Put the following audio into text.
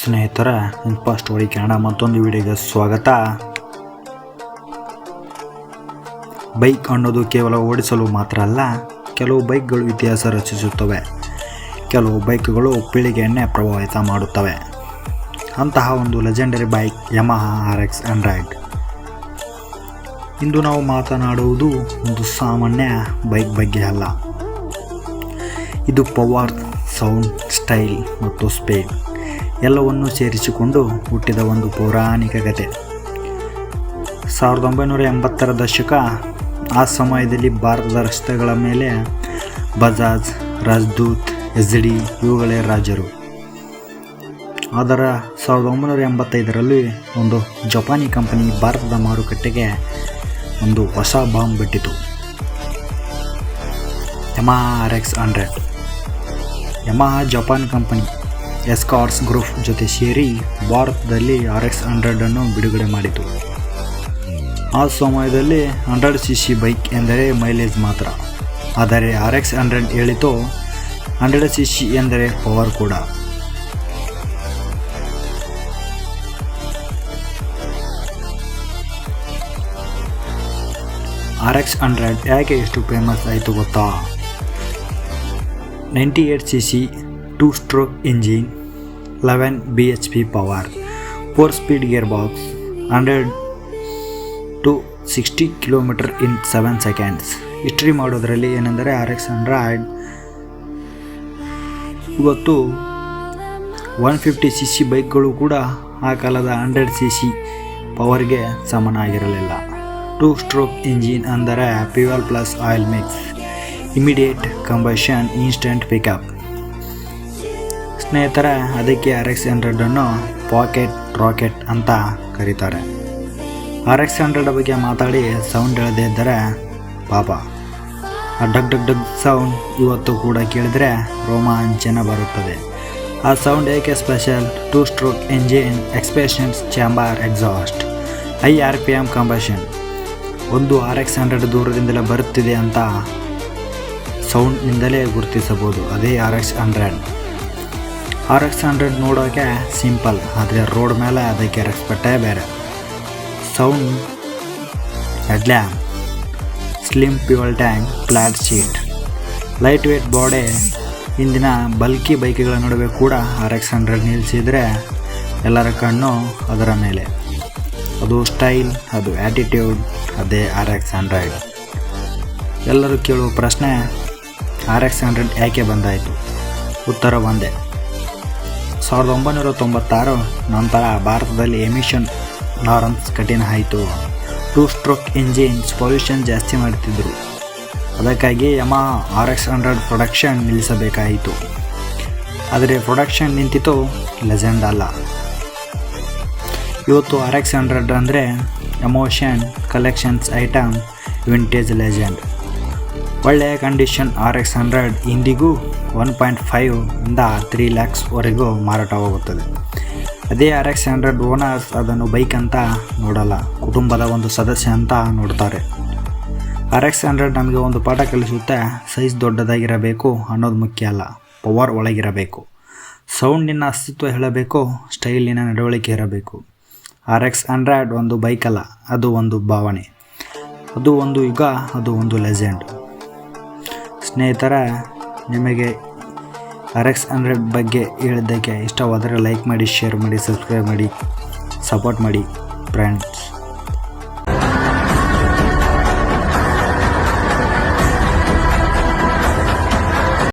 ಸ್ನೇಹಿತರ info story Kannada ಮತ್ತೊಂದು ವಿಡಿಯೋಗೆ ಸ್ವಾಗತ. ಬೈಕ್ ಅನ್ನೋದು ಕೇವಲ ಓಡಿಸಲು ಮಾತ್ರ ಅಲ್ಲ, ಕೆಲವು ಬೈಕ್ಗಳು ಇತಿಹಾಸ ರಚಿಸುತ್ತವೆ, ಕೆಲವು ಬೈಕ್ಗಳು ಪೀಳಿಗೆಯನ್ನೇ ಪ್ರಭಾವಿತ ಮಾಡುತ್ತವೆ. ಅಂತಹ ಒಂದು ಲೆಜೆಂಡರಿ ಬೈಕ್ ಯಮಹಾ RX100. ಇಂದು ನಾವು ಮಾತನಾಡುವುದು ಒಂದು ಸಾಮಾನ್ಯ ಬೈಕ್ ಬಗ್ಗೆ ಅಲ್ಲ. ಇದು ಪವರ್, ಸೌಂಡ್, ಸ್ಟೈಲ್ ಮತ್ತು ಸ್ಪೀಡ್ ಎಲ್ಲವನ್ನೂ ಸೇರಿಸಿಕೊಂಡು ಹುಟ್ಟಿದ ಒಂದು ಪೌರಾಣಿಕ ಕತೆ. 1980ರ ದಶಕ. ಆ ಸಮಯದಲ್ಲಿ ಭಾರತದ ರಸ್ತೆಗಳ ಮೇಲೆ ಬಜಾಜ್, ರಾಜದೂತ್, SD ಇವುಗಳೇ ರಾಜರು. ಆದರೆ 1985ರಲ್ಲಿ ಒಂದು ಜಪಾನಿ ಕಂಪನಿ ಭಾರತದ ಮಾರುಕಟ್ಟೆಗೆ ಒಂದು ಹೊಸ ಬಾಂಬ್ ಬಿಟ್ಟಿತು. Yamaha RX100. Yamaha Japan company Escorts group ಜೊತೆ ಸೇರಿ ಭಾರತದಲ್ಲಿ RX100 ಅನ್ನು ಬಿಡುಗಡೆ ಮಾಡಿತು. ಆ ಸಮಯದಲ್ಲಿ 100cc ಬೈಕ್ ಎಂದರೆ ಮೈಲೇಜ್ ಮಾತ್ರ, ಆದರೆ RX100 ಹೇಳಿತು 100cc ಎಂದರೆ ಪವರ್ ಕೂಡ. RX100 ಯಾಕೆ ಎಷ್ಟು ಫೇಮಸ್ ಆಯಿತು ಗೊತ್ತಾ? 98cc 2-stroke engine, 11 bhp power, 4-speed gear box, 100 to 60 km in 7 seconds. History ಮಾಡೋದರಲ್ಲಿ ಏನೆಂದರೆ RX100 ಇವತ್ತು 150cc ಬೈಕ್ಗಳು ಕೂಡ ಆ ಕಾಲದ 100cc ಪವರ್ಗೆ ಸಮನಾಗಿರಲಿಲ್ಲ. 2-stroke ಇಂಜಿನ್ ಅಂದರೆ fuel plus oil mix, immediate combustion, instant pickup. ಸ್ನೇಹಿತರೆ, ಅದಕ್ಕೆ RX100 ಅನ್ನು ಪಾಕೆಟ್ ರಾಕೆಟ್ ಅಂತ ಕರೀತಾರೆ. RX100 ಬಗ್ಗೆ ಮಾತಾಡಿ ಸೌಂಡ್ ಹೇಳದೇ ಇದ್ದರೆ ಪಾಪ. ಆ ಡಗ್ ಡಗ್ ಡಗ್ ಸೌಂಡ್ ಇವತ್ತು ಕೂಡ ಕೇಳಿದರೆ ರೋಮಾಂಚನ ಬರುತ್ತದೆ. ಆ ಸೌಂಡ್ ಏಕೆ special? 2-stroke engine, expansions chamber exhaust, high RPM combustion. ಒಂದು RX100 ದೂರದಿಂದಲೇ ಬರುತ್ತಿದೆ ಅಂತ ಸೌಂಡ್ನಿಂದಲೇ ಗುರುತಿಸಬಹುದು. ಅದೇ RX100. RX100 ನೋಡೋಕೆ ಸಿಂಪಲ್, ಆದರೆ ರೋಡ್ ಮೇಲೆ ಅದಕ್ಕೆ ರೆಸ್ಪೆಕ್ಟೇ ಬೇರೆ. Sound, headlamp, slim fuel tank, flat seat, light weight body. ಇಂದಿನ ಬಲ್ಕಿ ಬೈಕ್ಗಳ ನಡುವೆ ಕೂಡ RX100 ನಿಲ್ಲಿಸಿದರೆ ಎಲ್ಲರ ಕಣ್ಣು ಅದರ ಮೇಲೆ. ಅದು ಸ್ಟೈಲ್, ಅದು ಆ್ಯಟಿಟ್ಯೂಡ್, ಅದೇ RX100. ಎಲ್ಲರೂ ಕೇಳುವ ಪ್ರಶ್ನೆ, RX100 ಯಾಕೆ ಬಂದಾಯಿತು? ಉತ್ತರ ಒಂದೇ. 1996 ನಂತರ ಭಾರತದಲ್ಲಿ ಎಮಿಷನ್ ನಾರ್ಮ್ಸ್ ಕಠಿಣ ಆಯಿತು. 2-stroke ಇಂಜಿನ್ಸ್ ಪೊಲ್ಯೂಷನ್ ಜಾಸ್ತಿ ಮಾಡ್ತಿದ್ರು. ಅದಕ್ಕಾಗಿ ಯಮಹಾ RX100 ಪ್ರೊಡಕ್ಷನ್ ನಿಲ್ಲಿಸಬೇಕಾಯಿತು. ಆದರೆ ಪ್ರೊಡಕ್ಷನ್ ನಿಂತಿತು, ಲೆಜೆಂಡ್ ಅಲ್ಲ. ಇವತ್ತು RX100 ಅಂದರೆ emotion, collections item, vintage legend. ಒಳ್ಳೆಯ ಕಂಡೀಷನ್ RX100 ಇಂದಿಗೂ 1.5 ಇಂದ 3 lakhsವರೆಗೂ ಮಾರಾಟವಾಗುತ್ತದೆ. ಅದೇ RX100 ಓನರ್ಸ್ ಅದನ್ನು ಬೈಕ್ ಅಂತ ನೋಡಲ್ಲ, ಕುಟುಂಬದ ಒಂದು ಸದಸ್ಯ ಅಂತ ನೋಡ್ತಾರೆ. RX100 ನಮಗೆ ಒಂದು ಪಾಠ ಕಲಿಸುತ್ತೆ. ಸೈಜ್ ದೊಡ್ಡದಾಗಿರಬೇಕು ಅನ್ನೋದು ಮುಖ್ಯ ಅಲ್ಲ, ಪವರ್ ಒಳಗಿರಬೇಕು. ಸೌಂಡಿನ ಅಸ್ತಿತ್ವ ಹೇಳಬೇಕು, ಸ್ಟೈಲಿನ ನಡವಳಿಕೆ ಇರಬೇಕು. RX100 ಒಂದು ಬೈಕ್ ಅಲ್ಲ, ಅದು ಒಂದು ಭಾವನೆ, ಅದು ಒಂದು ಯುಗ, ಅದು ಒಂದು ಲೆಜೆಂಡ್. ಸ್ನೇಹಿತರೆ, ನಿಮಗೆ RX100 ಬಗ್ಗೆ ಹೇಳಿದ್ದಕ್ಕೆ ಇಷ್ಟವಾದರೆ ಲೈಕ್ ಮಾಡಿ, ಶೇರ್ ಮಾಡಿ, ಸಬ್ಸ್ಕ್ರೈಬ್ ಮಾಡಿ, ಸಪೋರ್ಟ್ ಮಾಡಿ ಫ್ರೆಂಡ್ಸ್.